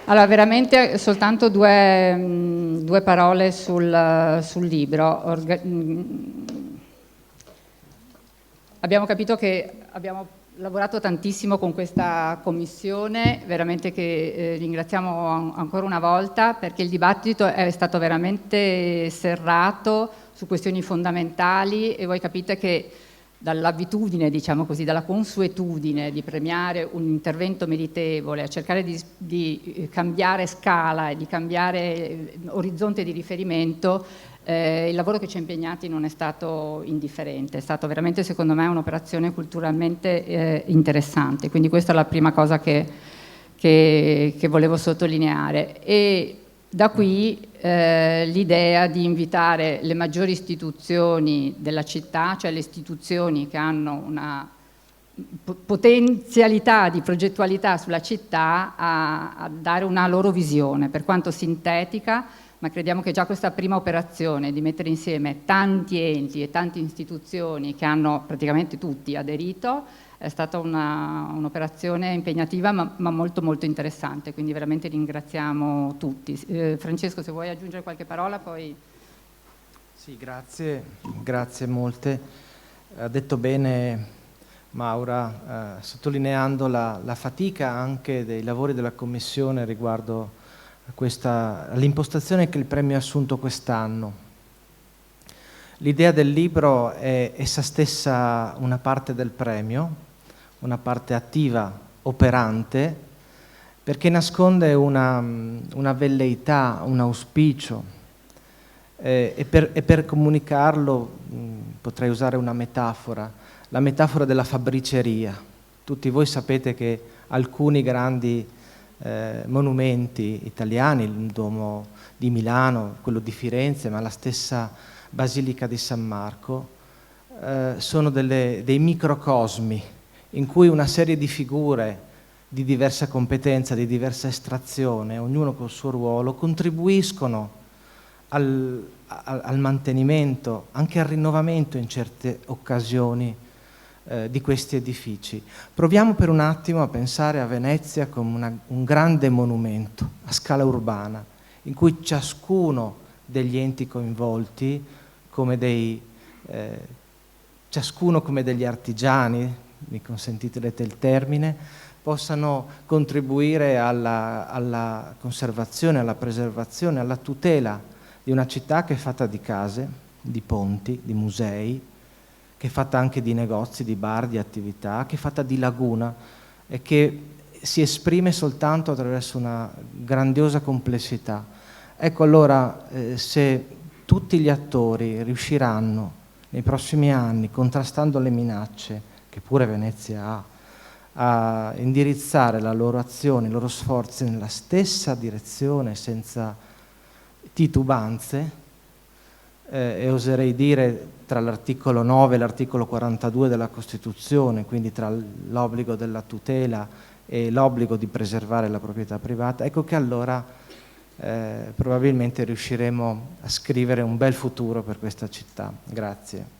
Allora, veramente soltanto due parole sul libro. Abbiamo capito che abbiamo lavorato tantissimo con questa commissione, veramente che ringraziamo ancora una volta, perché il dibattito è stato veramente serrato su questioni fondamentali e voi capite che dall'abitudine, diciamo così, dalla consuetudine di premiare un intervento meritevole, a cercare di cambiare scala e di cambiare orizzonte di riferimento, il lavoro che ci ha impegnati non è stato indifferente, è stato veramente, secondo me, un'operazione culturalmente interessante, quindi questa è la prima cosa che volevo sottolineare. E da qui l'idea di invitare le maggiori istituzioni della città, cioè le istituzioni che hanno una potenzialità di progettualità sulla città, a dare una loro visione, per quanto sintetica, ma crediamo che già questa prima operazione di mettere insieme tanti enti e tante istituzioni che hanno praticamente tutti aderito è stata un'operazione impegnativa ma molto molto interessante, quindi veramente ringraziamo tutti. Francesco, se vuoi aggiungere qualche parola poi... Sì, grazie molte. Ha detto bene Maura, sottolineando la fatica anche dei lavori della Commissione riguardo all'impostazione che il premio ha assunto quest'anno. L'idea del libro è essa stessa una parte del premio, una parte attiva, operante, perché nasconde una velleità, un auspicio, e per comunicarlo potrei usare una metafora, la metafora della fabbriceria. Tutti voi sapete che alcuni grandi monumenti italiani, il Duomo di Milano, quello di Firenze, ma la stessa Basilica di San Marco, sono dei microcosmi in cui una serie di figure di diversa competenza, di diversa estrazione, ognuno col suo ruolo, contribuiscono al mantenimento, anche al rinnovamento in certe occasioni di questi edifici. Proviamo per un attimo a pensare a Venezia come un grande monumento a scala urbana, in cui ciascuno degli enti coinvolti, ciascuno come degli artigiani, mi consentite il termine, possano contribuire alla conservazione, alla preservazione, alla tutela di una città che è fatta di case, di ponti, di musei, che è fatta anche di negozi, di bar, di attività, che è fatta di laguna e che si esprime soltanto attraverso una grandiosa complessità. Ecco, allora, se tutti gli attori riusciranno nei prossimi anni, contrastando le minacce che pure Venezia ha, a indirizzare la loro azione, i loro sforzi nella stessa direzione senza titubanze, e oserei dire tra l'articolo 9 e l'articolo 42 della Costituzione, quindi tra l'obbligo della tutela e l'obbligo di preservare la proprietà privata, ecco che allora probabilmente riusciremo a scrivere un bel futuro per questa città. Grazie.